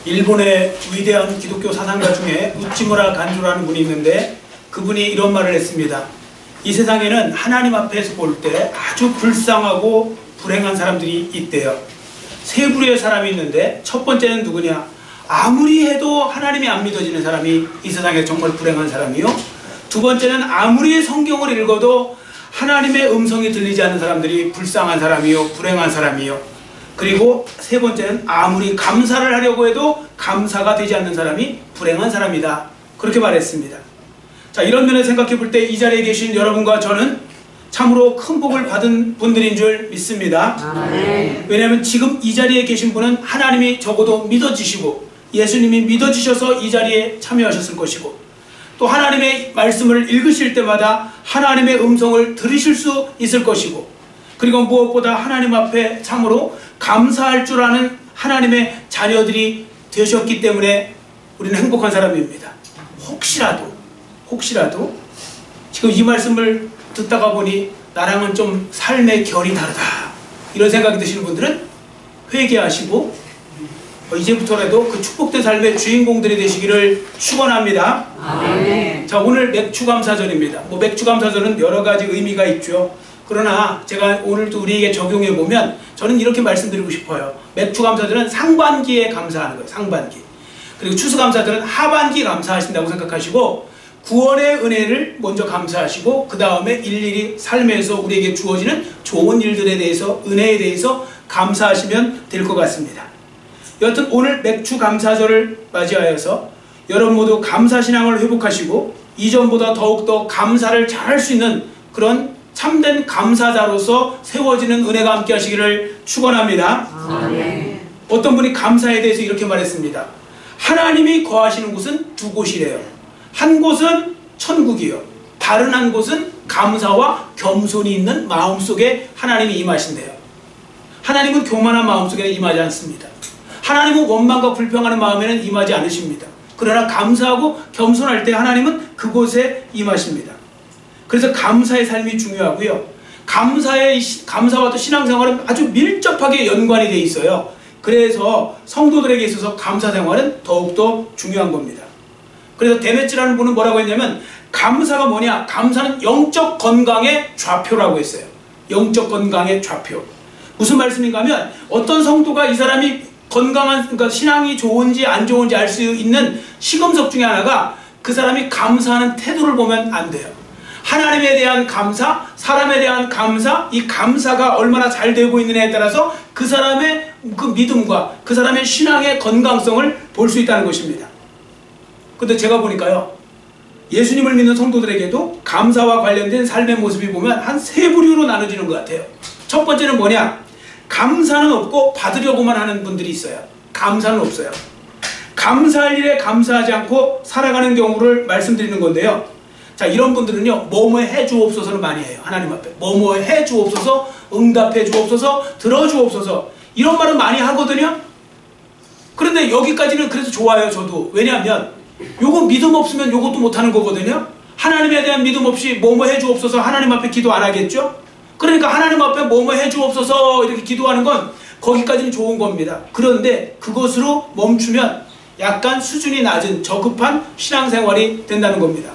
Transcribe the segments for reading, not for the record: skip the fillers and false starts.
일본의 위대한 기독교 사상가 중에 우찌무라 간조라는 분이 있는데 그분이 이런 말을 했습니다. 이 세상에는 하나님 앞에서 볼 때 아주 불쌍하고 불행한 사람들이 있대요. 세 부류의 사람이 있는데 첫 번째는 누구냐? 아무리 해도 하나님이 안 믿어지는 사람이 이 세상에 정말 불행한 사람이요. 두 번째는 아무리 성경을 읽어도 하나님의 음성이 들리지 않는 사람들이 불쌍한 사람이요, 불행한 사람이요. 그리고 세 번째는 아무리 감사를 하려고 해도 감사가 되지 않는 사람이 불행한 사람이다. 그렇게 말했습니다. 자, 이런 면에 생각해 볼 때 이 자리에 계신 여러분과 저는 참으로 큰 복을 받은 분들인 줄 믿습니다. 왜냐하면 지금 이 자리에 계신 분은 하나님이 적어도 믿어지시고 예수님이 믿어지셔서 이 자리에 참여하셨을 것이고 또 하나님의 말씀을 읽으실 때마다 하나님의 음성을 들으실 수 있을 것이고 그리고 무엇보다 하나님 앞에 참으로 감사할 줄 아는 하나님의 자녀들이 되셨기 때문에 우리는 행복한 사람입니다. 혹시라도 지금 이 말씀을 듣다가 보니 나랑은 좀 삶의 결이 다르다 이런 생각이 드시는 분들은 회개하시고 이제부터라도 그 축복된 삶의 주인공들이 되시기를 축원합니다. 자, 오늘 맥주감사절입니다. 맥주감사절은 여러 가지 의미가 있죠. 그러나 제가 오늘도 우리에게 적용해 보면 저는 이렇게 말씀드리고 싶어요. 맥주감사절은 상반기에 감사하는 거예요. 상반기. 그리고 추수감사절은 하반기 감사하신다고 생각하시고 구원의 은혜를 먼저 감사하시고 그 다음에 일일이 삶에서 우리에게 주어지는 좋은 일들에 대해서 은혜에 대해서 감사하시면 될 것 같습니다. 여하튼 오늘 맥주감사절을 맞이하여서 여러분 모두 감사신앙을 회복하시고 이전보다 더욱더 감사를 잘할 수 있는 그런 참된 감사자로서 세워지는 은혜가 함께 하시기를 축원합니다. 어떤 분이 감사에 대해서 이렇게 말했습니다. 하나님이 거하시는 곳은 두 곳이래요. 한 곳은 천국이요. 다른 한 곳은 감사와 겸손이 있는 마음속에 하나님이 임하신대요. 하나님은 교만한 마음속에는 임하지 않습니다. 하나님은 원망과 불평하는 마음에는 임하지 않으십니다. 그러나 감사하고 겸손할 때 하나님은 그곳에 임하십니다. 그래서 감사의 삶이 중요하고요. 감사와 또 신앙생활은 아주 밀접하게 연관이 되어 있어요. 그래서 성도들에게 있어서 감사생활은 더욱더 중요한 겁니다. 그래서 데메츠라는 분은 뭐라고 했냐면 감사가 뭐냐? 감사는 영적 건강의 좌표라고 했어요. 영적 건강의 좌표. 무슨 말씀인가 하면 어떤 성도가 이 사람이 건강한, 그러니까 신앙이 좋은지 안 좋은지 알 수 있는 시금석 중에 하나가 그 사람이 감사하는 태도를 보면 안 돼요. 하나님에 대한 감사, 사람에 대한 감사, 이 감사가 얼마나 잘 되고 있느냐에 따라서 그 사람의 그 믿음과 그 사람의 신앙의 건강성을 볼 수 있다는 것입니다. 근데 제가 보니까요, 예수님을 믿는 성도들에게도 감사와 관련된 삶의 모습이 보면 한 세 부류로 나눠지는 것 같아요. 첫 번째는 뭐냐? 감사는 없고 받으려고만 하는 분들이 있어요. 감사는 없어요. 감사할 일에 감사하지 않고 살아가는 경우를 말씀드리는 건데요. 자, 이런 분들은요, 뭐뭐 해주옵소서를 많이 해요. 하나님 앞에 뭐뭐 해주옵소서, 응답해 주옵소서, 들어주옵소서 이런 말은 많이 하거든요. 그런데 여기까지는 그래서 좋아요. 저도. 왜냐하면 요거 믿음 없으면 요것도 못하는 거거든요. 하나님에 대한 믿음 없이 뭐뭐 해주옵소서 하나님 앞에 기도 안 하겠죠. 그러니까 하나님 앞에 뭐뭐 해주옵소서 이렇게 기도하는 건 거기까지는 좋은 겁니다. 그런데 그것으로 멈추면 약간 수준이 낮은 저급한 신앙생활이 된다는 겁니다.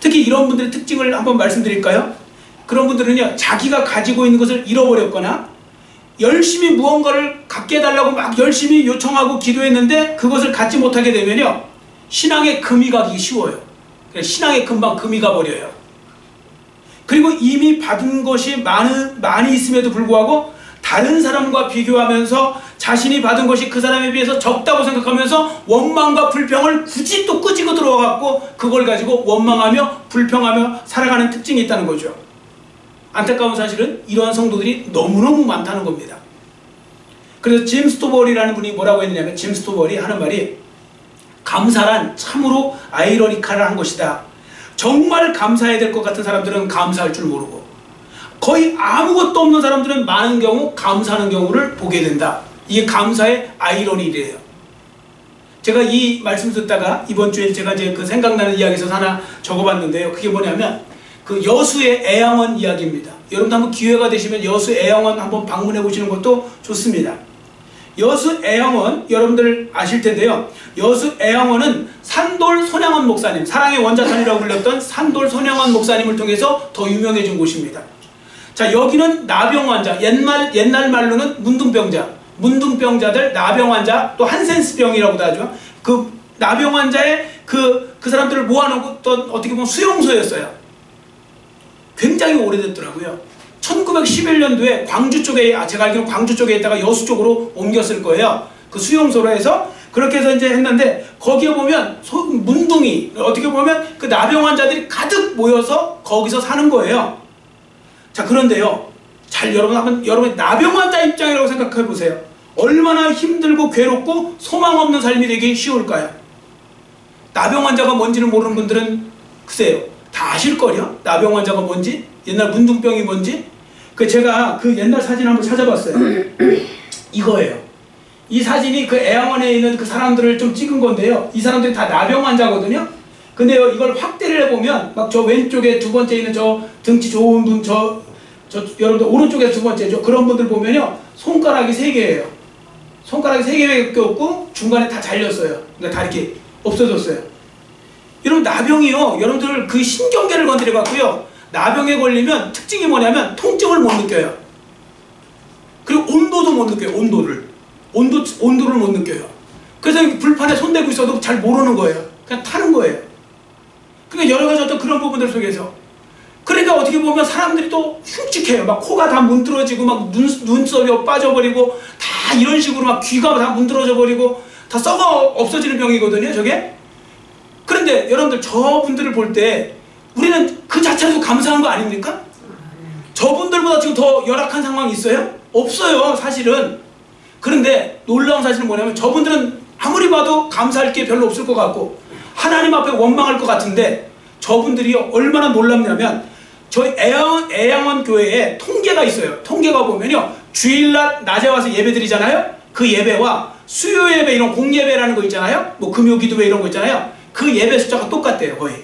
특히 이런 분들의 특징을 한번 말씀드릴까요? 그런 분들은요, 자기가 가지고 있는 것을 잃어버렸거나 열심히 무언가를 갖게 해달라고 막 열심히 요청하고 기도했는데 그것을 갖지 못하게 되면요, 신앙에 금이 가기 쉬워요. 신앙에 금방 금이 가버려요. 그리고 이미 받은 것이 많이 있음에도 불구하고 다른 사람과 비교하면서 자신이 받은 것이 그 사람에 비해서 적다고 생각하면서 원망과 불평을 굳이 또 끄집어 들어와갖고 그걸 가지고 원망하며 불평하며 살아가는 특징이 있다는 거죠. 안타까운 사실은 이러한 성도들이 너무너무 많다는 겁니다. 그래서 짐 스토벌이라는 분이 뭐라고 했느냐면, 짐 스토벌이 하는 말이 감사란 참으로 아이러니컬한 것이다. 정말 감사해야 될 것 같은 사람들은 감사할 줄 모르고 거의 아무것도 없는 사람들은 많은 경우 감사하는 경우를 보게 된다. 이게 감사의 아이러니래요. 제가 이 말씀 듣다가 이번 주에 제가 이제 그 생각나는 이야기에서 하나 적어봤는데요. 그게 뭐냐면 그 여수의 애양원 이야기입니다. 여러분도 한번 기회가 되시면 여수 애양원 한번 방문해 보시는 것도 좋습니다. 여수 애영원 여러분들 아실 텐데요. 여수 애영원은 산돌 손양원 목사님, 사랑의 원자탄이라고 불렸던 산돌 손양원 목사님을 통해서 더 유명해진 곳입니다. 자, 여기는 나병 환자, 옛날 말로는 문둥병자들, 나병 환자, 또 한센스병이라고도 하죠. 그 나병 환자의 그 사람들을 모아놓은 어떻게 보면 수용소였어요. 굉장히 오래됐더라고요. 1911년도에 광주 쪽에, 제가 알기로는 광주 쪽에 있다가 여수 쪽으로 옮겼을 거예요. 그 수용소로 해서 그렇게 해서 이제 했는데, 거기에 보면 문둥이, 어떻게 보면 그 나병 환자들이 가득 모여서 거기서 사는 거예요. 자, 그런데요, 여러분 나병 환자 입장이라고 생각해 보세요. 얼마나 힘들고 괴롭고 소망 없는 삶이 되기 쉬울까요? 나병 환자가 뭔지는 모르는 분들은 글쎄요, 다 아실걸요? 나병 환자가 뭔지, 옛날 문둥병이 뭔지. 제가 그 옛날 사진 한번 찾아봤어요. 이거예요. 이 사진이 그 애양원에 있는 그 사람들을 좀 찍은 건데요. 이 사람들이 다 나병 환자거든요. 근데요, 이걸 확대를 해보면 막 저 왼쪽에 두 번째 있는 저 등치 좋은 분, 여러분들 오른쪽에 두 번째 그런 분들 보면요, 손가락이 3개예요. 손가락이 3개밖에 없고 중간에 다 잘렸어요. 그러니까 다 이렇게 없어졌어요. 여러분, 나병이요, 여러분들 그 신경계를 건드려 갖고요, 나병에 걸리면 특징이 뭐냐면 통증을 못 느껴요. 그리고 온도도 못 느껴요. 온도를 못 느껴요. 그래서 불판에 손대고 있어도 잘 모르는 거예요. 그냥 타는 거예요. 그러니까 여러 가지 어떤 그런 부분들 속에서, 그러니까 어떻게 보면 사람들이 또 흉측해요. 막 코가 다 문드러지고, 막 눈썹이 빠져버리고, 다 이런 식으로 막 귀가 다 문드러져 버리고, 다 썩어 없어지는 병이거든요, 저게. 그런데 여러분들, 저분들을 볼 때 우리는 그 자체로도 감사한 거 아닙니까? 저분들보다 지금 더 열악한 상황이 있어요? 없어요, 사실은. 그런데 놀라운 사실은 뭐냐면, 저분들은 아무리 봐도 감사할 게 별로 없을 것 같고 하나님 앞에 원망할 것 같은데, 저분들이 얼마나 놀랍냐면, 저희 애양원 교회에 통계가 있어요. 통계가 보면요, 주일날 낮에 와서 예배 드리잖아요. 그 예배와 수요 예배, 이런 공예배라는 거 있잖아요. 뭐 금요기도회 이런 거 있잖아요. 그 예배 숫자가 똑같대요. 거의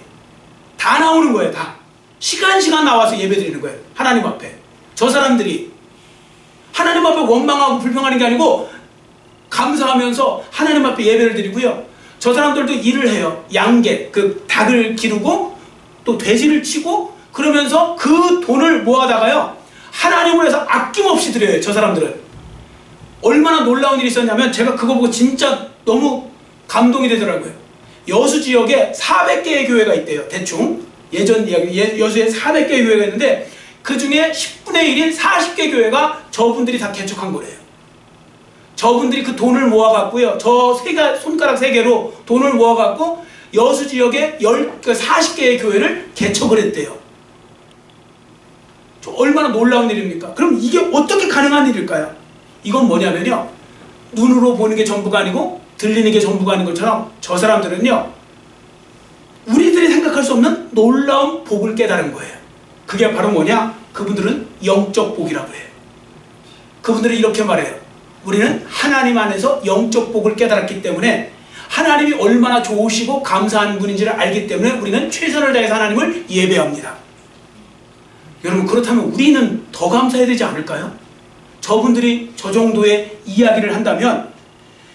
다 나오는 거예요. 다 시간 나와서 예배 드리는 거예요, 하나님 앞에. 저 사람들이 하나님 앞에 원망하고 불평하는 게 아니고 감사하면서 하나님 앞에 예배를 드리고요. 저 사람들도 일을 해요. 양계, 그 닭을 기르고 또 돼지를 치고, 그러면서 그 돈을 모아다가요, 하나님을 위해서 아낌없이 드려요. 저 사람들은. 얼마나 놀라운 일이 있었냐면, 제가 그거 보고 진짜 너무 감동이 되더라고요. 여수 지역에 400개의 교회가 있대요. 대충 예전 이야기, 여수에 400개의 교회가 있는데, 그 중에 10분의 1인 40개 교회가 저분들이 다 개척한 거래요. 저분들이 그 돈을 모아갖고요, 손가락 3개로 돈을 모아갖고 여수 지역에 40개의 교회를 개척을 했대요. 얼마나 놀라운 일입니까? 그럼 이게 어떻게 가능한 일일까요? 이건 뭐냐면요, 눈으로 보는 게 전부가 아니고 들리는 게 전부가 아닌 것처럼, 저 사람들은요, 우리들이 생각할 수 없는 놀라운 복을 깨달은 거예요. 그게 바로 뭐냐? 그분들은 영적 복이라고 해요. 그분들은 이렇게 말해요. 우리는 하나님 안에서 영적 복을 깨달았기 때문에, 하나님이 얼마나 좋으시고 감사한 분인지를 알기 때문에 우리는 최선을 다해서 하나님을 예배합니다. 여러분, 그렇다면 우리는 더 감사해야 되지 않을까요? 저분들이 저 정도의 이야기를 한다면,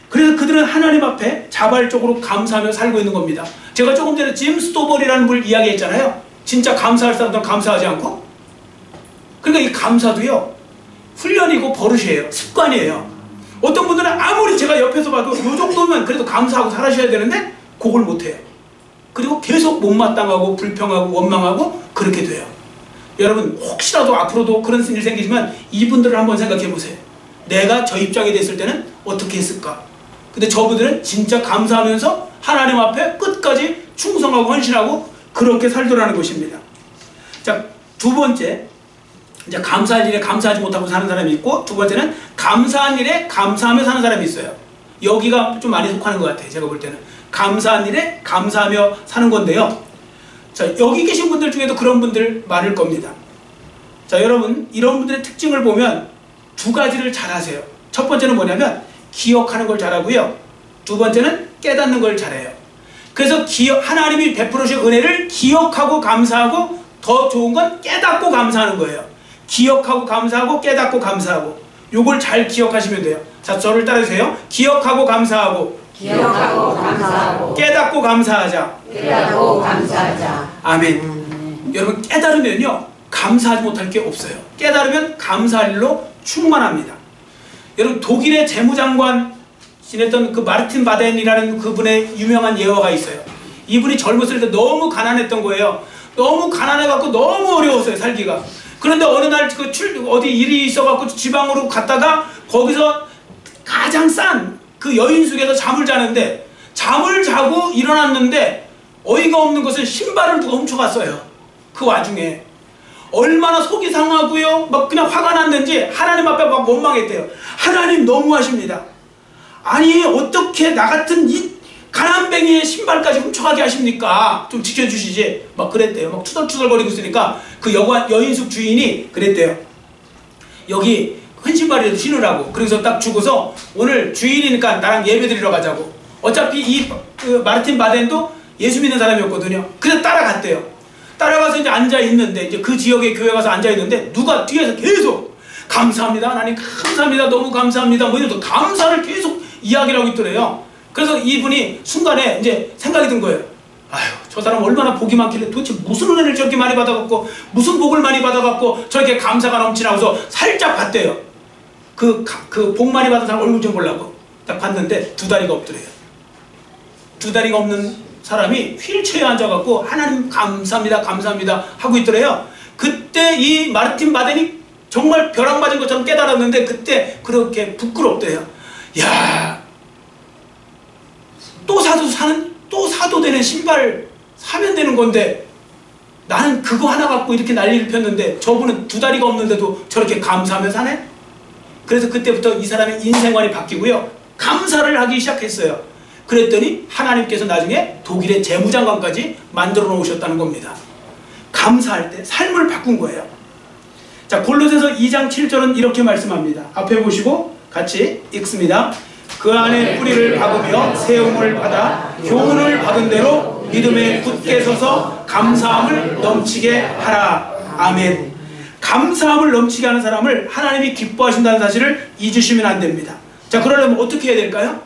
그래서 그들은 하나님 앞에 자발적으로 감사하며 살고 있는 겁니다. 제가 조금 전에 짐 스토벌이라는 분을 이야기했잖아요. 진짜 감사할 사람들은 감사하지 않고. 그러니까 이 감사도요, 훈련이고 버릇이에요. 습관이에요. 어떤 분들은 아무리 제가 옆에서 봐도 이 정도면 그래도 감사하고 살아셔야 되는데 그걸 못해요. 그리고 계속 못마땅하고 불평하고 원망하고 그렇게 돼요. 여러분, 혹시라도 앞으로도 그런 일 생기지만 이분들을 한번 생각해 보세요. 내가 저 입장에 됐을 때는 어떻게 했을까? 근데 저분들은 진짜 감사하면서 하나님 앞에 끝까지 충성하고 헌신하고 그렇게 살더라는 것입니다. 자, 두 번째, 이제 감사할 일에 감사하지 못하고 사는 사람이 있고, 두 번째는 감사한 일에 감사하며 사는 사람이 있어요. 여기가 좀 많이 속하는 것 같아요. 제가 볼 때는 감사한 일에 감사하며 사는 건데요. 자, 여기 계신 분들 중에도 그런 분들 많을 겁니다. 자, 여러분, 이런 분들의 특징을 보면 두 가지를 잘하세요. 첫 번째는 뭐냐면 기억하는 걸 잘하고요, 두 번째는 깨닫는 걸 잘해요. 그래서 하나님이 베풀으신 은혜를 기억하고 감사하고, 더 좋은 건 깨닫고 감사하는 거예요. 기억하고 감사하고 깨닫고 감사하고. 요걸 잘 기억하시면 돼요. 자, 저를 따라주세요. 기억하고 감사하고, 기억하고 감사하고, 깨닫고 감사하자. 깨닫고 감사하자. 아멘. 여러분, 깨달으면요 감사하지 못할 게 없어요. 깨달으면 감사할 일로 충만합니다. 여러분, 독일의 재무장관 지냈던 그 마르틴 바덴이라는 그분의 유명한 예화가 있어요. 이분이 젊었을 때 너무 가난했던 거예요. 너무 가난해갖고 너무 어려웠어요, 살기가. 그런데 어느 날 어디 일이 있어갖고 지방으로 갔다가 거기서 가장 싼 그 여인숙에서 잠을 자는데, 잠을 자고 일어났는데 어이가 없는 것은 신발을 누가 훔쳐갔어요. 그 와중에 얼마나 속이 상하고요, 막 그냥 화가 났는지 하나님 앞에 막 원망했대요. 하나님 너무하십니다. 아니 어떻게 나 같은 이 가난뱅이의 신발까지 훔쳐가게 하십니까? 좀 지켜주시지. 막 그랬대요. 막 투덜투덜거리고 있으니까 그 여인숙 주인이 그랬대요. 여기 큰 신발이라도 신으라고. 그래서 딱 주고서 오늘 주일이니까 나랑 예배드리러 가자고. 어차피 그 마르틴 바덴도 예수 믿는 사람이었거든요. 그래서 따라갔대요. 따라가서 이제 앉아있는데, 이제 그 지역의 교회 가서 앉아있는데 누가 뒤에서 계속 감사합니다 하나님, 감사합니다, 너무 감사합니다, 뭐 이러면서 감사를 계속 이야기를 하고 있더래요. 그래서 이분이 순간에 이제 생각이 든 거예요. 아휴, 저 사람 얼마나 복이 많길래 도대체 무슨 은혜를 저렇게 많이 받아갖고, 무슨 복을 많이 받아갖고 저렇게 감사가 넘치나 해서 살짝 봤대요. 그 복 많이 받은 사람 얼굴 좀 보려고 딱 봤는데 두 다리가 없더래요. 두 다리가 없는 사람이 휠체어에 앉아갖고 하나님 감사합니다 감사합니다 하고 있더래요. 그때 이 마르틴 바덴이 정말 벼락 맞은 것처럼 깨달았는데, 그때 그렇게 부끄럽대요. 야, 또 사도 되는 신발 사면 되는 건데 나는 그거 하나 갖고 이렇게 난리를 폈는데 저분은 두 다리가 없는데도 저렇게 감사하며 사네? 그래서 그때부터 이 사람의 인생관이 바뀌고요, 감사를 하기 시작했어요. 그랬더니 하나님께서 나중에 독일의 재무장관까지 만들어 놓으셨다는 겁니다. 감사할 때 삶을 바꾼 거예요. 자, 골로새서 2장 7절은 이렇게 말씀합니다. 앞에 보시고 같이 읽습니다. 그 안에 뿌리를 박으며 세움을 받아 교훈을 받은 대로 믿음에 굳게 서서 감사함을 넘치게 하라. 아멘. 감사함을 넘치게 하는 사람을 하나님이 기뻐하신다는 사실을 잊으시면 안 됩니다. 자, 그러려면 어떻게 해야 될까요?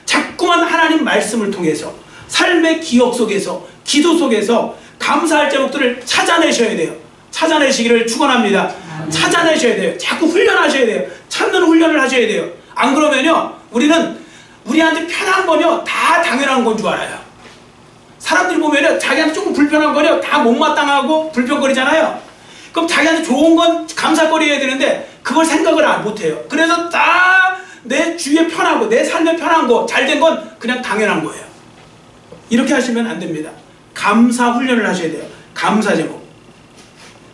자꾸만 하나님 말씀을 통해서, 삶의 기억 속에서, 기도 속에서 감사할 제목들을 찾아내셔야 돼요. 찾아내시기를 축원합니다. 찾아내셔야 돼요. 자꾸 훈련하셔야 돼요. 찾는 훈련을 하셔야 돼요. 안 그러면요, 우리한테 편한 건요 다 당연한 건 줄 알아요. 사람들이 보면요 자기한테 조금 불편한 건요 다 못마땅하고 불평거리잖아요. 그럼 자기한테 좋은 건 감사거리해야 되는데 그걸 생각을 못해요. 그래서 다 내 주위에 편하고 내 삶에 편한 거, 잘된 건 그냥 당연한 거예요. 이렇게 하시면 안 됩니다. 감사 훈련을 하셔야 돼요. 감사 제목.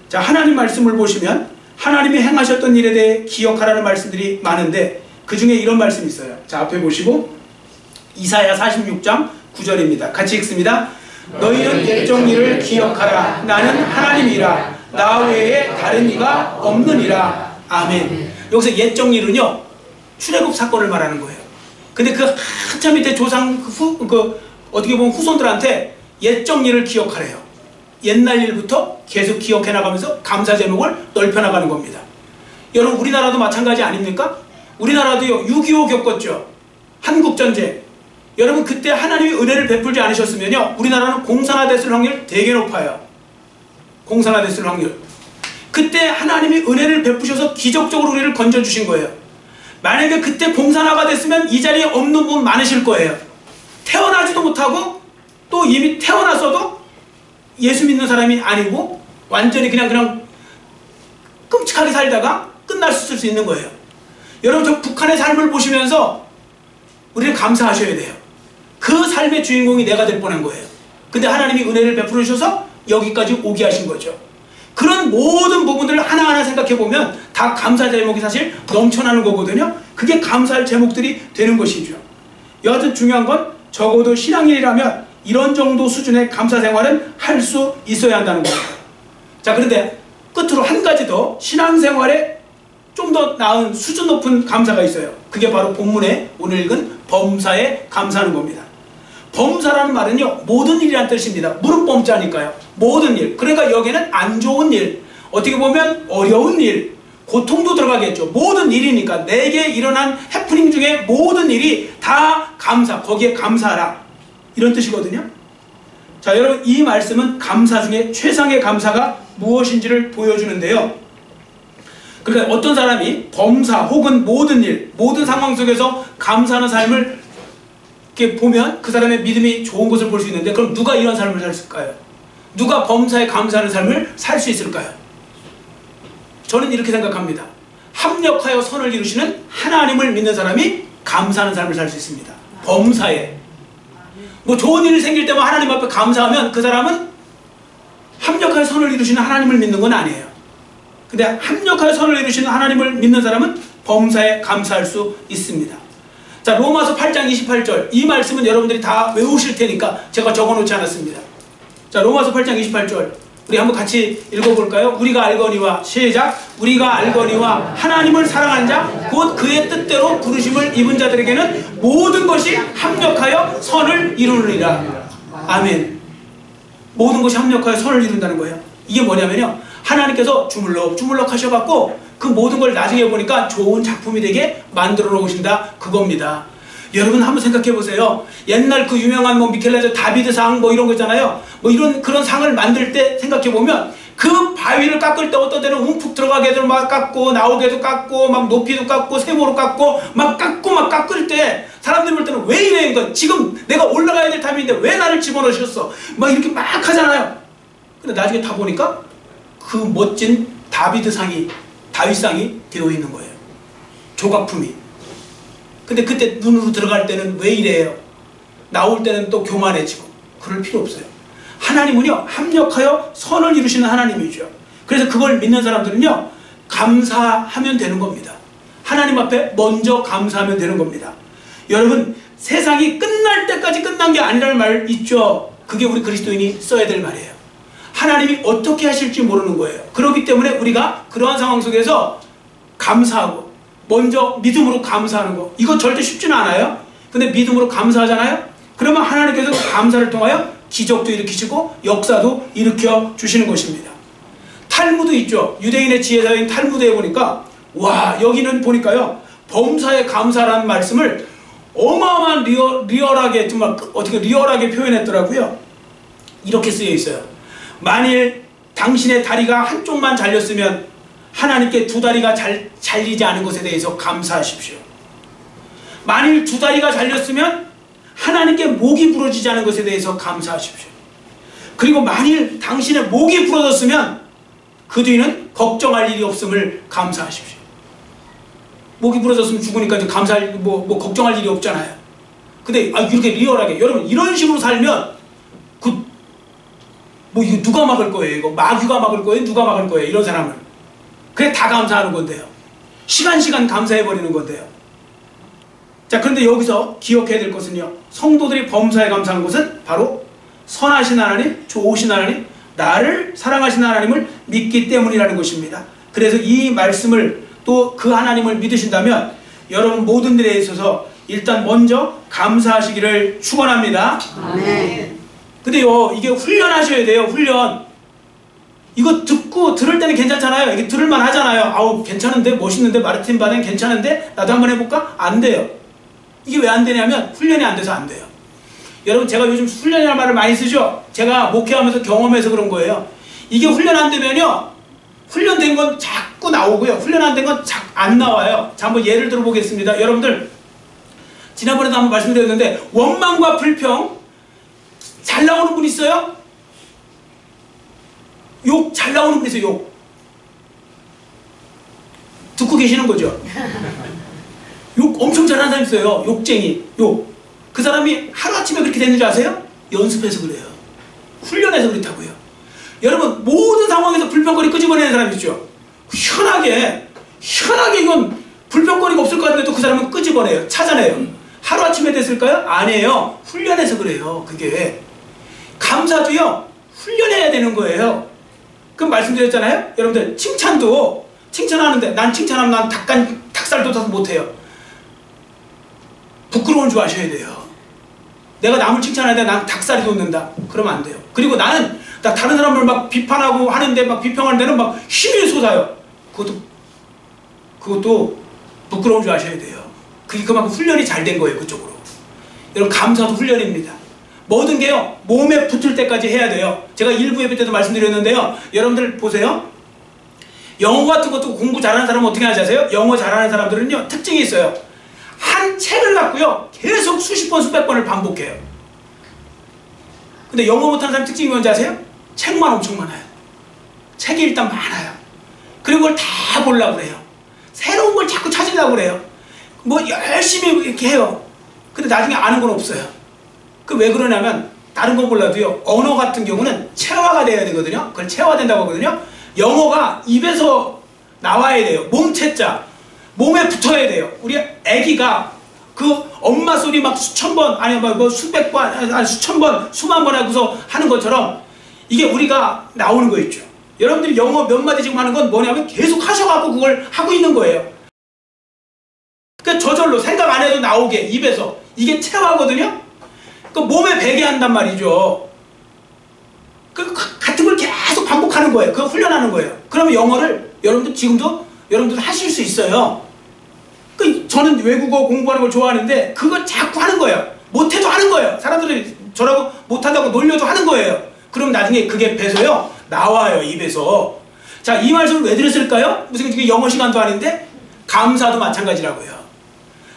자, 하나님 말씀을 보시면 하나님이 행하셨던 일에 대해 기억하라는 말씀들이 많은데 그 중에 이런 말씀이 있어요. 자, 앞에 보시고 이사야 46장 9절입니다. 같이 읽습니다. 너희는 옛적 일을 기억하라. 나는 하나님이라. 나 외에 다른 이가 없느니라. 아멘. 여기서 옛적 일은요 출애굽 사건을 말하는 거예요. 근데 그 한참 밑에 조상 어떻게 보면 후손들한테 옛적 일을 기억하래요. 옛날 일부터 계속 기억해 나가면서 감사 제목을 넓혀 나가는 겁니다. 여러분, 우리나라도 마찬가지 아닙니까? 우리나라도요 6.25 겪었죠. 한국전쟁. 여러분, 그때 하나님이 은혜를 베풀지 않으셨으면요 우리나라는 공산화됐을 확률 되게 높아요. 공산화됐을 확률. 그때 하나님이 은혜를 베푸셔서 기적적으로 우리를 건져주신 거예요. 만약에 그때 공산화가 됐으면 이 자리에 없는 분 많으실 거예요. 태어나지도 못하고 또 이미 태어났어도 예수 믿는 사람이 아니고 완전히 그냥 끔찍하게 살다가 끝났을 수 있는 거예요. 여러분, 저 북한의 삶을 보시면서 우리는 감사하셔야 돼요. 그 삶의 주인공이 내가 될 뻔한 거예요. 근데 하나님이 은혜를 베풀으셔서 여기까지 오게 하신 거죠. 그런 모든 부분들을 하나하나 생각해보면 다 감사 제목이 사실 넘쳐나는 거거든요. 그게 감사할 제목들이 되는 것이죠. 여하튼 중요한 건 적어도 신앙인이라면 이런 정도 수준의 감사 생활은 할 수 있어야 한다는 거예요. 자, 그런데 끝으로 한 가지 더 신앙생활에 좀 더 나은 수준 높은 감사가 있어요. 그게 바로 본문에 오늘 읽은 범사에 감사하는 겁니다. 범사라는 말은요 모든 일이란 뜻입니다. 무릎 범자니까요. 모든 일. 그러니까 여기는 안 좋은 일, 어떻게 보면 어려운 일, 고통도 들어가겠죠. 모든 일이니까 내게 일어난 해프닝 중에 모든 일이 다 감사, 거기에 감사하라, 이런 뜻이거든요. 자, 여러분, 이 말씀은 감사 중에 최상의 감사가 무엇인지를 보여주는데요. 그러니까 어떤 사람이 범사 혹은 모든 일, 모든 상황 속에서 감사하는 삶을 이렇게 보면 그 사람의 믿음이 좋은 것을 볼 수 있는데, 그럼 누가 이런 삶을 살을까요? 누가 범사에 감사하는 삶을 살 수 있을까요? 저는 이렇게 생각합니다. 합력하여 선을 이루시는 하나님을 믿는 사람이 감사하는 삶을 살 수 있습니다. 범사에 뭐 좋은 일이 생길 때만 하나님 앞에 감사하면 그 사람은 합력하여 선을 이루시는 하나님을 믿는 건 아니에요. 근데 합력하여 선을 이루시는 하나님을 믿는 사람은 범사에 감사할 수 있습니다. 자, 로마서 8장 28절, 이 말씀은 여러분들이 다 외우실 테니까 제가 적어놓지 않았습니다. 자, 로마서 8장 28절 우리 한번 같이 읽어볼까요? 우리가 알거니와, 시작, 우리가 알거니와 하나님을 사랑하는 자 곧 그의 뜻대로 부르심을 입은 자들에게는 모든 것이 합력하여 선을 이루느니라. 아멘. 모든 것이 합력하여 선을 이룬다는 거예요. 이게 뭐냐면요, 하나님께서 주물럭 하셔갖고 그 모든 걸 나중에 보니까 좋은 작품이 되게 만들어 놓으신다, 그겁니다. 여러분 한번 생각해 보세요. 옛날 그 유명한 뭐 미켈란젤로 다비드상 뭐 이런 거 있잖아요. 뭐 이런 그런 상을 만들 때 생각해 보면 그 바위를 깎을 때 어떤 때는 움푹 들어가게도 막 깎고 나오게도 깎고 막 높이도 깎고 세모로 깎고 막 깎을 때 사람들이 볼 때는 왜 이래, 이거 지금 내가 올라가야 될 타임인데 왜 나를 집어넣으셨어, 막 이렇게 막 하잖아요. 근데 나중에 다 보니까 그 멋진 다윗상이 되어 있는 거예요. 조각품이. 근데 그때 눈으로 들어갈 때는 왜 이래요? 나올 때는 또 교만해지고. 그럴 필요 없어요. 하나님은요, 합력하여 선을 이루시는 하나님이죠. 그래서 그걸 믿는 사람들은요, 감사하면 되는 겁니다. 하나님 앞에 먼저 감사하면 되는 겁니다. 여러분, 세상이 끝날 때까지 끝난 게 아니라는 말 있죠. 그게 우리 그리스도인이 써야 될 말이에요. 하나님이 어떻게 하실지 모르는 거예요. 그렇기 때문에 우리가 그러한 상황 속에서 감사하고 먼저 믿음으로 감사하는 거, 이거 절대 쉽지는 않아요. 근데 믿음으로 감사하잖아요. 그러면 하나님께서 감사를 통하여 기적도 일으키시고 역사도 일으켜 주시는 것입니다. 탈무드 있죠. 유대인의 지혜자인 탈무드에 보니까, 와, 여기는 보니까요, 범사에 감사라는 말씀을 어마어마한 리얼하게, 정말 어떻게 리얼하게 표현했더라고요. 이렇게 쓰여 있어요. 만일 당신의 다리가 한쪽만 잘렸으면 하나님께 두 다리가 잘리지 않은 것에 대해서 감사하십시오. 만일 두 다리가 잘렸으면 하나님께 목이 부러지지 않은 것에 대해서 감사하십시오. 그리고 만일 당신의 목이 부러졌으면 그 뒤는 걱정할 일이 없음을 감사하십시오. 목이 부러졌으면 죽으니까 이제 감사할, 걱정할 일이 없잖아요. 근데 이렇게 리얼하게, 여러분 이런 식으로 살면 이거 누가 막을 거예요? 이거 마귀가 막을 거예요? 누가 막을 거예요? 이런 사람을. 그래 다 감사하는 건데요. 시간 감사해버리는 건데요. 자, 그런데 여기서 기억해야 될 것은요, 성도들이 범사에 감사하는 것은 바로 선하신 하나님, 좋으신 하나님, 나를 사랑하신 하나님을 믿기 때문이라는 것입니다. 그래서 이 말씀을 또 그 하나님을 믿으신다면 여러분 모든 일에 있어서 일단 먼저 감사하시기를 축원합니다. 아멘. 근데요, 이게 훈련하셔야 돼요. 훈련. 이거 들을 때는 괜찮잖아요. 이게 들을만 하잖아요. 아우, 괜찮은데, 멋있는데, 마르틴 바덴 괜찮은데, 나도 한번 해볼까? 안 돼요. 이게 왜 안 되냐면 훈련이 안 돼서 안 돼요. 여러분, 제가 요즘 훈련이라는 말을 많이 쓰죠. 제가 목회하면서 경험해서 그런 거예요. 이게 훈련 안 되면요, 훈련된 건 자꾸 나오고요, 훈련 안 된 건 안 나와요. 자, 한번 예를 들어보겠습니다. 여러분들, 지난번에도 한번 말씀드렸는데 원망과 불평 잘 나오는 분 있어요? 욕 잘 나오는 분 있어요? 욕 듣고 계시는 거죠? 욕 엄청 잘하는 사람 있어요. 욕쟁이, 욕. 그 사람이 하루아침에 그렇게 됐는지 아세요? 연습해서 그래요. 훈련해서 그렇다고요. 여러분, 모든 상황에서 불평거리 끄집어내는 사람 있죠? 희한하게 이건 불평거리가 없을 것 같은데도 그 사람은 끄집어내요. 찾아내요. 하루아침에 됐을까요? 아니에요. 훈련해서 그래요. 그게 감사도요, 훈련해야 되는 거예요. 그럼 말씀드렸잖아요. 여러분들, 칭찬하는데 난 칭찬하면 난 닭살 돋아서 못해요. 부끄러운 줄 아셔야 돼요. 내가 남을 칭찬하는데 난 닭살이 돋는다, 그러면 안 돼요. 그리고 나는 다른 사람을 막 비판하고 하는데, 막 비평하는 데는 막 힘이 솟아요. 그것도 그것도 부끄러운 줄 아셔야 돼요. 그게 그만큼 훈련이 잘 된 거예요. 그쪽으로. 여러분 감사도 훈련입니다. 모든 게요 몸에 붙을 때까지 해야 돼요. 제가 일부 예배 때도 말씀드렸는데요. 여러분들 보세요. 영어 같은 것도 공부 잘하는 사람은 어떻게 하는지 아세요? 영어 잘하는 사람들은요 특징이 있어요. 한 책을 갖고요 계속 수십 번 수백 번을 반복해요. 근데 영어 못하는 사람 특징이 뭔지 아세요? 책만 엄청 많아요. 책이 일단 많아요. 그리고 그걸 다 보려고 그래요. 새로운 걸 자꾸 찾으려고 그래요. 뭐 열심히 이렇게 해요. 근데 나중에 아는 건 없어요. 그 왜 그러냐면 다른 건 몰라도요 언어 같은 경우는 체화가 돼야 되거든요. 그걸 체화된다고 하거든요. 영어가 입에서 나와야 돼요. 몸체자 몸에 붙어야 돼요. 우리 아기가 그 엄마 소리 막 수천 번 아니 뭐 수백 번 아니 수천 번 수만 번 하고서 하는 것처럼 이게 우리가 나오는 거 있죠. 여러분들이 영어 몇 마디 지금 하는 건 뭐냐면 계속 하셔갖고 그걸 하고 있는 거예요. 그러니까 저절로 생각 안 해도 나오게 입에서 이게 체화거든요. 그 몸에 배게 한단 말이죠. 그 같은 걸 계속 반복하는 거예요. 그거 훈련하는 거예요. 그러면 영어를 여러분들 지금도 여러분들 하실 수 있어요. 그 저는 외국어 공부하는 걸 좋아하는데 그걸 자꾸 하는 거예요. 못해도 하는 거예요. 사람들이 저라고 못한다고 놀려도 하는 거예요. 그럼 나중에 그게 배서요 나와요 입에서. 자, 이 말씀을 왜 드렸을까요? 무슨 지금 영어 시간도 아닌데 감사도 마찬가지라고요.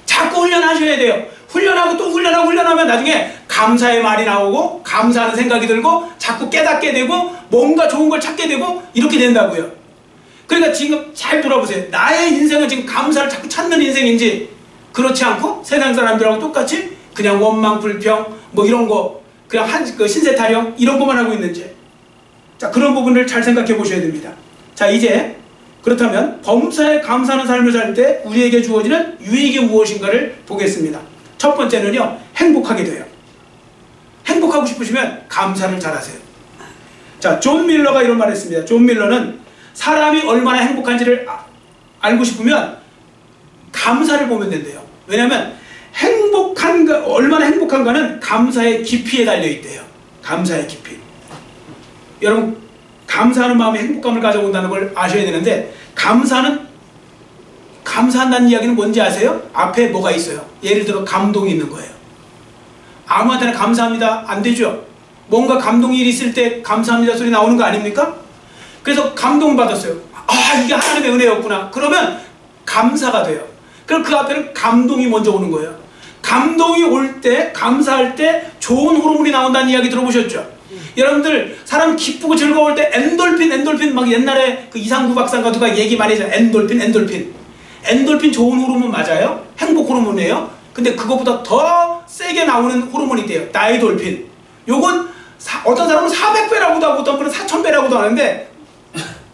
자꾸 훈련하셔야 돼요. 훈련하고 또 훈련하고 훈련하면 나중에 감사의 말이 나오고 감사하는 생각이 들고 자꾸 깨닫게 되고 뭔가 좋은 걸 찾게 되고 이렇게 된다고요. 그러니까 지금 잘 돌아보세요. 나의 인생은 지금 감사를 자꾸 찾는 인생인지 그렇지 않고 세상 사람들하고 똑같이 그냥 원망 불평 뭐 이런 거 그냥 그 신세 타령 이런 것만 하고 있는지. 자, 그런 부분을 잘 생각해 보셔야 됩니다. 자, 이제 그렇다면 범사에 감사하는 삶을 살 때 우리에게 주어지는 유익이 무엇인가를 보겠습니다. 첫 번째는요 행복하게 돼요. 행복하고 싶으시면 감사를 잘하세요. 자, 존 밀러가 이런 말을 했습니다. 존 밀러는 사람이 얼마나 행복한지를 알고 싶으면 감사를 보면 된대요. 왜냐하면 얼마나 행복한가는 감사의 깊이에 달려있대요. 감사의 깊이. 여러분 감사하는 마음에 행복감을 가져온다는 걸 아셔야 되는데 감사한다는 이야기는 뭔지 아세요? 앞에 뭐가 있어요? 예를 들어 감동이 있는 거예요. 아무한테나 감사합니다 안 되죠. 뭔가 감동이 있을 때 감사합니다 소리 나오는 거 아닙니까? 그래서 감동받았어요. 아, 이게 하나님의 은혜였구나. 그러면 감사가 돼요. 그럼 그 앞에는 감동이 먼저 오는 거예요. 감동이 올 때, 감사할 때 좋은 호르몬이 나온다는 이야기 들어보셨죠? 여러분들 사람 기쁘고 즐거울 때 엔돌핀 막 옛날에 그 이상구 박사가 누가 얘기 많이 했잖아요. 엔돌핀 좋은 호르몬 맞아요? 행복 호르몬이에요. 근데 그것보다 더 세게 나오는 호르몬이 돼요. 다이돌핀. 요건 어떤 사람은 400배라고도 하고 어떤 분은 4000배라고도 하는데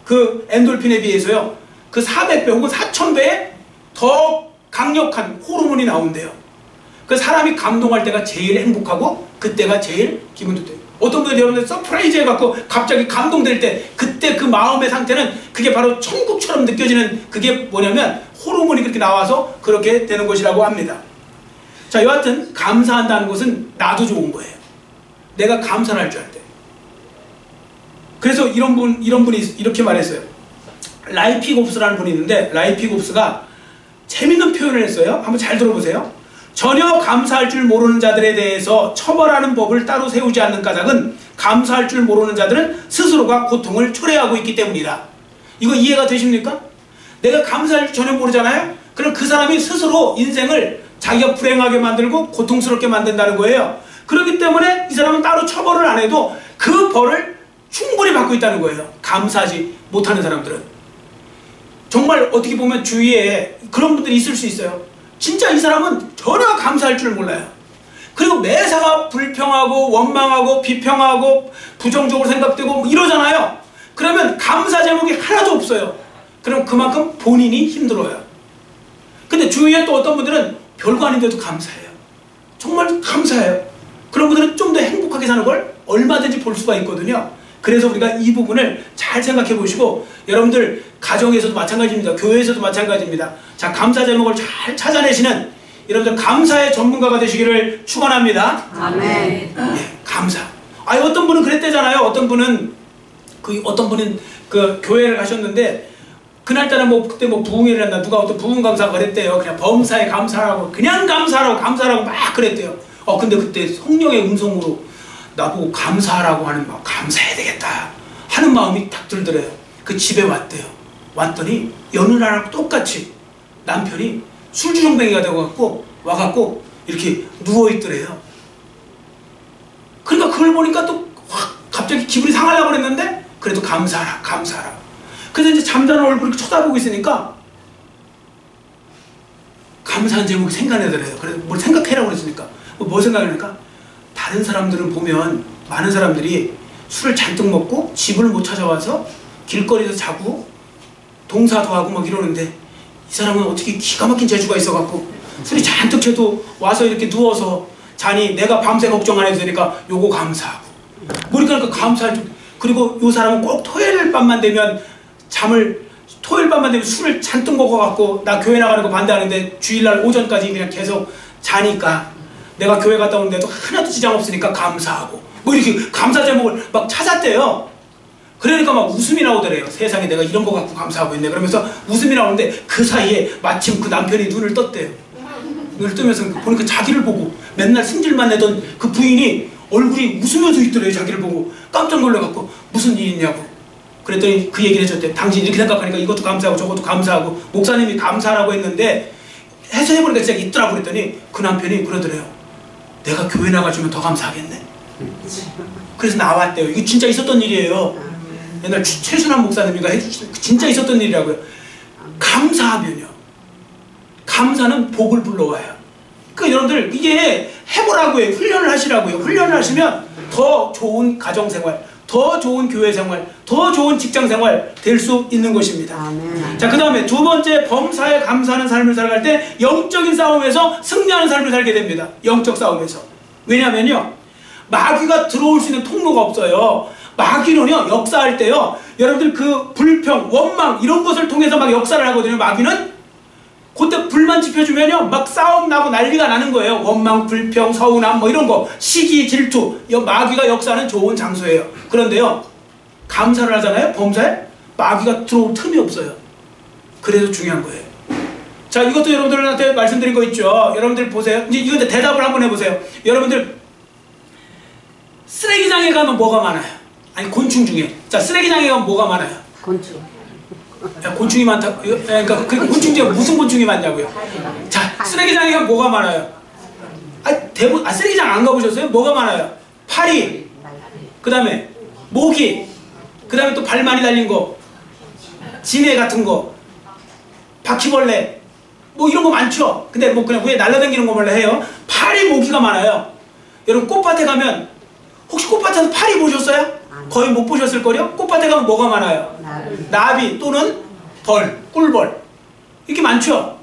그 엔돌핀에 비해서요 그 400배 혹은 4000배에 더 강력한 호르몬이 나온대요. 그 사람이 감동할 때가 제일 행복하고 그때가 제일 기분 좋대요. 어떤 분들 여러분들 서프라이즈 해갖고 갑자기 감동될 때 그때 그 마음의 상태는 그게 바로 천국처럼 느껴지는 그게 뭐냐면 호르몬이 그렇게 나와서 그렇게 되는 것이라고 합니다. 자, 여하튼 감사한다는 것은 나도 좋은 거예요. 내가 감사를 할 줄 알 때. 그래서 이런 분이 이렇게 말했어요. 라이피곱스라는 분이 있는데 라이피곱스가 재밌는 표현을 했어요. 한번 잘 들어보세요. 전혀 감사할 줄 모르는 자들에 대해서 처벌하는 법을 따로 세우지 않는 까닭은 감사할 줄 모르는 자들은 스스로가 고통을 초래하고 있기 때문이다. 이거 이해가 되십니까? 내가 감사할 줄 전혀 모르잖아요? 그럼 그 사람이 스스로 인생을 자기가 불행하게 만들고 고통스럽게 만든다는 거예요. 그렇기 때문에 이 사람은 따로 처벌을 안 해도 그 벌을 충분히 받고 있다는 거예요. 감사하지 못하는 사람들은. 정말 어떻게 보면 주위에 그런 분들이 있을 수 있어요. 진짜 이 사람은 전혀 감사할 줄 몰라요. 그리고 매사가 불평하고 원망하고 비평하고 부정적으로 생각되고 뭐 이러잖아요. 그러면 감사 제목이 하나도 없어요. 그럼 그만큼 본인이 힘들어요. 근데 주위에 또 어떤 분들은 별거 아닌데도 감사해요. 정말 감사해요. 그런 분들은 좀 더 행복하게 사는 걸 얼마든지 볼 수가 있거든요. 그래서 우리가 이 부분을 잘 생각해 보시고 여러분들 가정에서도 마찬가지입니다. 교회에서도 마찬가지입니다. 자, 감사 제목을 잘 찾아내시는 여러분들 감사의 전문가가 되시기를 축원합니다. 아멘. 네, 감사. 어떤 분은 그랬대잖아요. 어떤 분은 그 교회를 가셨는데 그날따라 뭐 그때 뭐 부흥회를 누가 어떤 부흥 강사가 그랬대요. 그냥 범사에 감사하라고, 그냥 감사하라고 막 그랬대요. 근데 그때 성령의 음성으로 나보고 감사하라고 하는 막 감사해야 되겠다 하는 마음이 딱 들더래요. 그 집에 왔대요. 왔더니 여느 날하고 똑같이 남편이 술주정뱅이가 되고 와갖고 이렇게 누워있더래요. 그러니까 그걸 보니까 또 확 갑자기 기분이 상하려고 그랬는데 그래도 감사하라. 그래서 이제 잠자는 얼굴을 이렇게 쳐다보고 있으니까 감사한 제목이 생각나더래요. 그래서 뭘 생각해라고 그랬으니까 뭐 생각하니까 다른 사람들은 보면 많은 사람들이 술을 잔뜩 먹고 집을 못 찾아와서 길거리에서 자고 동사도 하고 막 이러는데 이 사람은 어떻게 기가 막힌 재주가 있어갖고 술이 잔뜩 채도 와서 이렇게 누워서 자니 내가 밤새 걱정 안 해도 되니까 요거 감사하고 그러니까 감사할 줄. 그리고 요 사람은 꼭 토요일 밤만 되면 술을 잔뜩 먹어갖고 나 교회 나가는 거 반대하는데 주일날 오전까지 그냥 계속 자니까 내가 교회 갔다 오는데도 하나도 지장 없으니까 감사하고 뭐 이렇게 감사 제목을 막 찾았대요. 그러니까 막 웃음이 나오더래요. 세상에 내가 이런 거 갖고 감사하고 있네. 그러면서 웃음이 나오는데 그 사이에 마침 그 남편이 눈을 떴대요. 눈을 뜨면서 보니까 자기를 보고 맨날 승질만 내던 그 부인이 얼굴이 웃으면서 있더래요. 자기를 보고 깜짝 놀라갖고 무슨 일 있냐고. 그랬더니 그 얘기를 해줬대. 당신 이렇게 생각하니까 이것도 감사하고 저것도 감사하고 목사님이 감사하라고 했는데 해서 해보니까 진짜 있더라고. 그랬더니 그 남편이 그러더래요. 내가 교회 나가주면 더 감사하겠네. 그래서 나왔대요. 이거 진짜 있었던 일이에요. 옛날 최순환 목사님이가 해주신 진짜 있었던 일이라고요. 감사하면요, 감사는 복을 불러와요. 그러니까 여러분들 이게 해보라고 해요. 훈련을 하시라고요. 훈련을 하시면 더 좋은 가정생활, 더 좋은 교회생활, 더 좋은 직장생활 될 수 있는 것입니다. 아멘. 자, 그 다음에 두 번째, 범사에 감사하는 삶을 살아갈 때 영적인 싸움에서 승리하는 삶을 살게 됩니다. 영적 싸움에서. 왜냐면요, 마귀가 들어올 수 있는 통로가 없어요. 마귀는요, 역사할 때요, 여러분들 그 불평, 원망 이런 것을 통해서 막 역사를 하거든요. 마귀는 그때 불만 지펴주면요 막 싸움 나고 난리가 나는 거예요. 원망, 불평, 서운함 뭐 이런 거, 시기, 질투. 마귀가 역사하는 좋은 장소예요. 그런데요, 감사를 하잖아요. 범사에 마귀가 들어올 틈이 없어요. 그래서 중요한 거예요. 자, 이것도 여러분들한테 말씀드린 거 있죠. 여러분들 보세요. 이제 이거 대답을 한번 해보세요. 여러분들 쓰레기장에 가면 뭐가 많아요? 아니, 곤충 중에. 자, 쓰레기장에 가면 뭐가 많아요? 곤충. 야, 곤충이 많다. 그러니까 그 곤충 중에 무슨 곤충이 많냐고요. 자, 쓰레기장에 가면 뭐가 많아요? 쓰레기장 안 가보셨어요? 뭐가 많아요? 파리, 그 다음에 모기, 그 다음에 또 발 많이 달린 거, 지네 같은 거, 바퀴벌레, 뭐 이런 거 많죠. 근데 뭐 그냥 위에 날라다니는 거 원래 해요. 파리, 모기가 많아요. 여러분 꽃밭에 가면 혹시 꽃밭에서 파리 보셨어요? 거의 못 보셨을걸요? 꽃밭에 가면 뭐가 많아요? 나비 또는 벌, 꿀벌, 이렇게 많죠?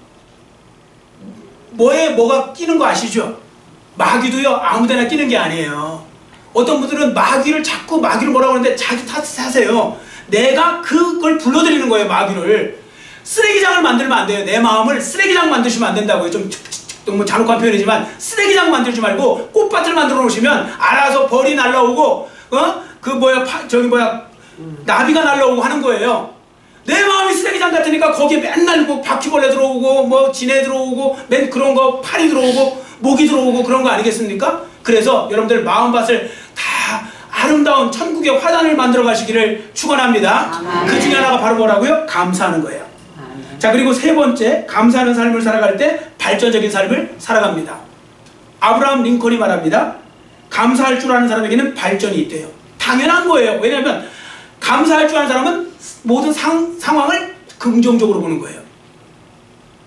뭐에 뭐가 끼는 거 아시죠? 마귀도요, 아무데나 끼는 게 아니에요. 어떤 분들은 마귀를 자꾸 마귀를 뭐라고 하는데 자기 탓하세요. 내가 그걸 불러들이는 거예요. 마귀를. 쓰레기장을 만들면 안 돼요. 내 마음을 쓰레기장 만드시면 안 된다고요. 좀 뭐 잔혹한 표현이지만 쓰레기장 만들지 말고 꽃밭을 만들어 놓으시면 알아서 벌이 날라오고 나비가 날라오고 하는 거예요. 내 마음이 쓰레기장 같으니까 거기에 맨날 뭐 바퀴벌레 들어오고 뭐 지네 들어오고 맨 그런 거 파리 들어오고 모기 들어오고 그런 거 아니겠습니까? 그래서 여러분들 마음밭을 다 아름다운 천국의 화단을 만들어 가시기를 축원합니다. 그 중에 하나가 바로 뭐라고요? 감사하는 거예요. 자, 그리고 세 번째, 감사하는 삶을 살아갈 때 발전적인 삶을 살아갑니다. 아브라함 링컨이 말합니다. 감사할 줄 아는 사람에게는 발전이 있대요. 당연한 거예요. 왜냐하면 감사할 줄 아는 사람은 모든 상황을 긍정적으로 보는 거예요.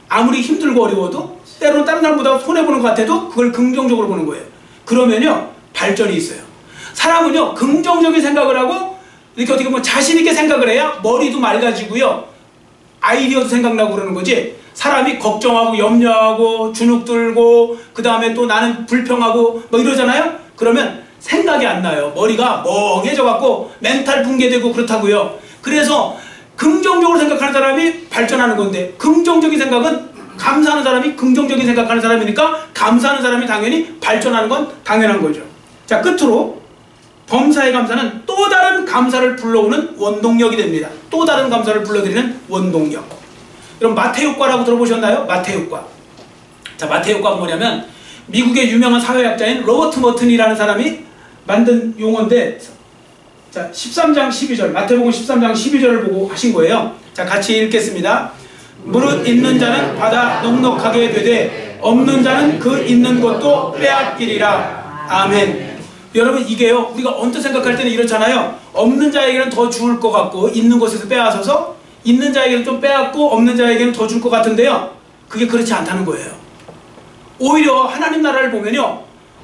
아무리 힘들고 어려워도 때로는 다른 사람보다 손해보는 것 같아도 그걸 긍정적으로 보는 거예요. 그러면요, 발전이 있어요. 사람은요, 긍정적인 생각을 하고 이렇게 어떻게 보면 자신있게 생각을 해야 머리도 맑아지고요, 아이디어도 생각나고 그러는 거지. 사람이 걱정하고 염려하고 주눅 들고 그 다음에 또 나는 불평하고 뭐 이러잖아요. 그러면 생각이 안 나요. 머리가 멍해져 갖고 멘탈 붕괴되고 그렇다고요. 그래서 긍정적으로 생각하는 사람이 발전하는 건데, 긍정적인 생각은 감사하는 사람이 긍정적인 생각하는 사람이니까 감사하는 사람이 당연히 발전하는 건 당연한 거죠. 자, 끝으로 범사의 감사는 또 다른 감사를 불러오는 원동력이 됩니다. 또 다른 감사를 불러들이는 원동력. 여러분 마태효과라고 들어보셨나요? 마태효과. 자, 마태효과가 뭐냐면 미국의 유명한 사회학자인 로버트 머튼이라는 사람이 만든 용어인데, 자 13장 12절, 마태복음 13장 12절을 보고 하신 거예요. 자, 같이 읽겠습니다. 무릇 있는 자는 받아 넉넉하게 되되 없는 자는 그 있는 것도 빼앗기리라. 아멘. 여러분 이게요, 우리가 언뜻 생각할 때는 이렇잖아요. 없는 자에게는 더 줄 것 같고 있는 것에서 빼앗아서 있는 자에게는 좀 빼앗고 없는 자에게는 더 줄 것 같은데요, 그게 그렇지 않다는 거예요. 오히려 하나님 나라를 보면요,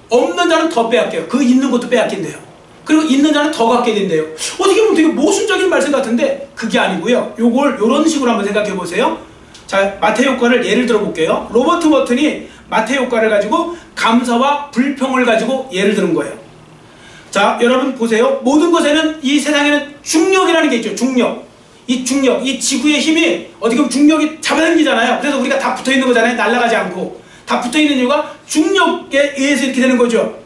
없는 자는 더 빼앗겨요. 그 있는 것도 빼앗긴대요. 그리고 있는 자는 더 갖게 된대요. 어떻게 보면 되게 모순적인 말씀 같은데 그게 아니고요, 요걸 요런 식으로 한번 생각해 보세요. 자, 마태효과를 예를 들어 볼게요. 로버트 머튼이 마태효과를 가지고 감사와 불평을 가지고 예를 드는 거예요. 자, 여러분 보세요. 모든 것에는, 이 세상에는 중력이라는 게 있죠. 중력. 이 중력, 이 지구의 힘이 어떻게 보면 중력이 잡아당기잖아요. 그래서 우리가 다 붙어있는 거잖아요. 날아가지 않고. 다 붙어있는 이유가 중력에 의해서 이렇게 되는 거죠.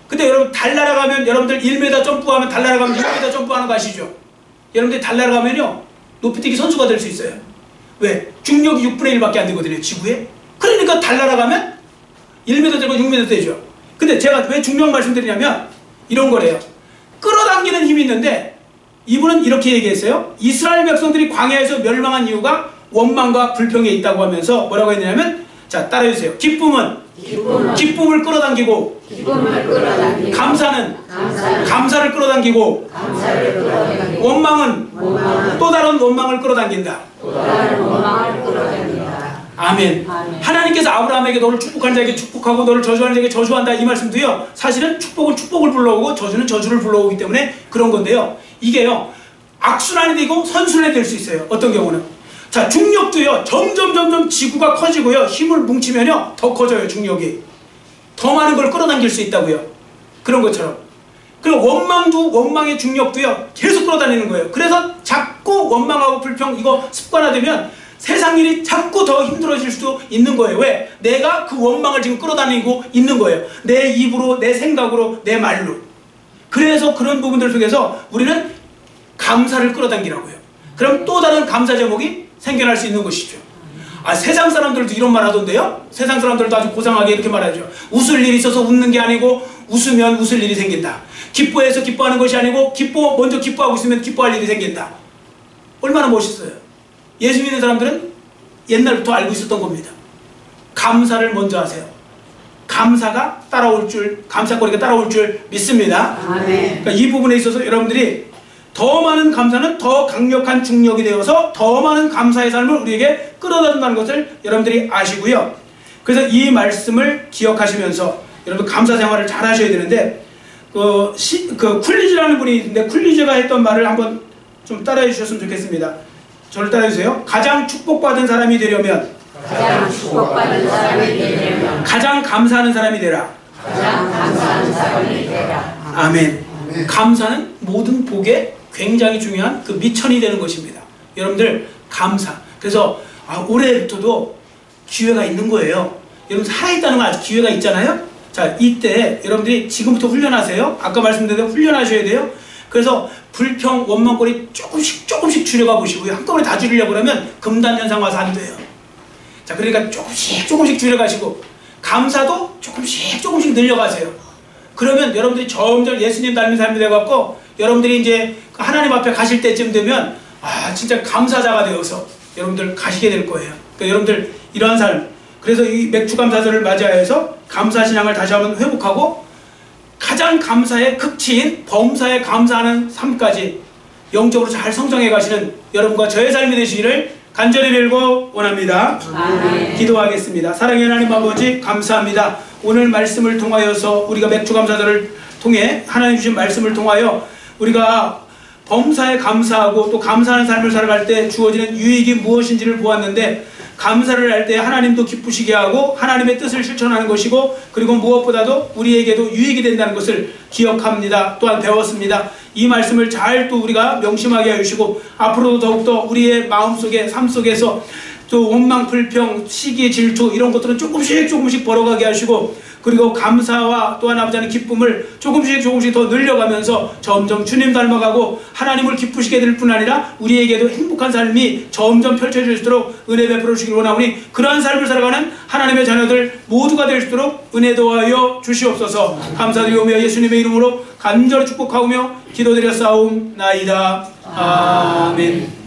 근데 여러분 달 날아가면, 여러분들 1m 점프하면 달 날아가면 6m 점프하는 거 아시죠? 여러분들 달 날아가면요, 높이뛰기 선수가 될 수 있어요. 왜? 중력이 6분의 1밖에 안 되거든요, 지구에. 그러니까 달 날아가면 1m 되고 6m 되죠. 근데 제가 왜 중력 말씀드리냐면 이런 거래요. 끌어당기는 힘이 있는데, 이분은 이렇게 얘기했어요. 이스라엘 백성들이 광야에서 멸망한 이유가 원망과 불평에 있다고 하면서 뭐라고 했냐면, 자, 따라해주세요. 기쁨을 끌어당기고, 감사는 감사를 끌어당기고, 원망은 또 다른 원망을 끌어당긴다. 아멘. 하나님께서 아브라함에게 너를 축복한 자에게 축복하고 너를 저주하는 자에게 저주한다, 이 말씀도요, 사실은 축복은 축복을 불러오고 저주는 저주를 불러오기 때문에 그런 건데요, 이게요 악순환이 되고 선순환이 될 수 있어요. 어떤 경우는, 자, 중력도요 점점 지구가 커지고요, 힘을 뭉치면요 더 커져요. 중력이 더 많은 걸 끌어당길 수 있다고요. 그런 것처럼. 그리고 원망의 중력도요 계속 끌어다니는 거예요. 그래서 자꾸 원망하고 불평, 이거 습관화되면 세상 일이 자꾸 더 힘들어질 수도 있는 거예요. 왜? 내가 그 원망을 지금 끌어다니고 있는 거예요. 내 입으로, 내 생각으로, 내 말로. 그래서 그런 부분들 속에서 우리는 감사를 끌어당기라고요. 그럼 또 다른 감사 제목이 생겨날 수 있는 것이죠. 아, 세상 사람들도 이런 말 하던데요? 세상 사람들도 아주 고상하게 이렇게 말하죠. 웃을 일이 있어서 웃는 게 아니고 웃으면 웃을 일이 생긴다. 기뻐해서 기뻐하는 것이 아니고 먼저 기뻐하고 있으면 기뻐할 일이 생긴다. 얼마나 멋있어요. 예수 믿는 사람들은 옛날부터 알고 있었던 겁니다. 감사를 먼저 하세요. 감사가 따라올 줄, 감사거리가 따라올 줄 믿습니다. 그러니까 이 부분에 있어서 여러분들이 더 많은 감사는 더 강력한 중력이 되어서 더 많은 감사의 삶을 우리에게 끌어다준다는 것을 여러분들이 아시고요. 그래서 이 말씀을 기억하시면서 여러분 감사 생활을 잘 하셔야 되는데, 쿨리즈라는 분이 있는데 쿨리즈가 했던 말을 한번 좀 따라해 주셨으면 좋겠습니다. 저를 따라해주세요. 가장 축복받은 사람이 되려면 가장 감사하는 사람이 되라. 아멘. 감사는 모든 복에 굉장히 중요한 그 미천이 되는 것입니다. 여러분들 감사. 그래서 올해부터도 기회가 있는 거예요. 여러분 살아있다는 건 아직 기회가 있잖아요. 자, 이때 여러분들이 지금부터 훈련하세요. 아까 말씀드린 대로 훈련하셔야 돼요. 그래서 불평, 원망거리 조금씩 줄여가 보시고요. 한꺼번에 다 줄이려고 그러면 금단현상 와서 안 돼요. 자, 그러니까 조금씩 줄여가시고, 감사도 조금씩 늘려가세요. 그러면 여러분들이 점점 예수님 닮은 삶이 되어갖고, 여러분들이 이제 하나님 앞에 가실 때쯤 되면, 진짜 감사자가 되어서 여러분들 가시게 될 거예요. 그러니까 여러분들 이러한 삶, 그래서 이 맥주감사절을 맞이하여서 감사신앙을 다시 한번 회복하고, 가장 감사의 극치인 범사에 감사하는 삶까지 영적으로 잘 성장해 가시는 여러분과 저의 삶이 되시기를 간절히 빌고 원합니다. 아멘. 기도하겠습니다. 사랑의 하나님 아버지, 감사합니다. 오늘 말씀을 통하여서 우리가 맥주감사절을 통해 하나님 주신 말씀을 통하여 우리가 범사에 감사하고 또 감사하는 삶을 살아갈 때 주어지는 유익이 무엇인지를 보았는데, 감사를 할 때 하나님도 기쁘시게 하고 하나님의 뜻을 실천하는 것이고, 그리고 무엇보다도 우리에게도 유익이 된다는 것을 기억합니다. 또한 배웠습니다. 이 말씀을 잘 또 우리가 명심하게 해주시고, 앞으로도 더욱더 우리의 마음속에, 삶 속에서 또 원망, 불평, 시기, 질투 이런 것들은 조금씩 벌어가게 하시고, 그리고 감사와 또한 아버지 하나님 기쁨을 조금씩 더 늘려가면서 점점 주님 닮아가고 하나님을 기쁘시게 될 뿐 아니라 우리에게도 행복한 삶이 점점 펼쳐질 수 있도록 은혜 베풀어 주시길 원하오니 그러한 삶을 살아가는 하나님의 자녀들 모두가 될 수 있도록 은혜 도하여 주시옵소서. 감사드리오며 예수님의 이름으로 간절히 축복하오며 기도드렸사옵나이다. 아멘.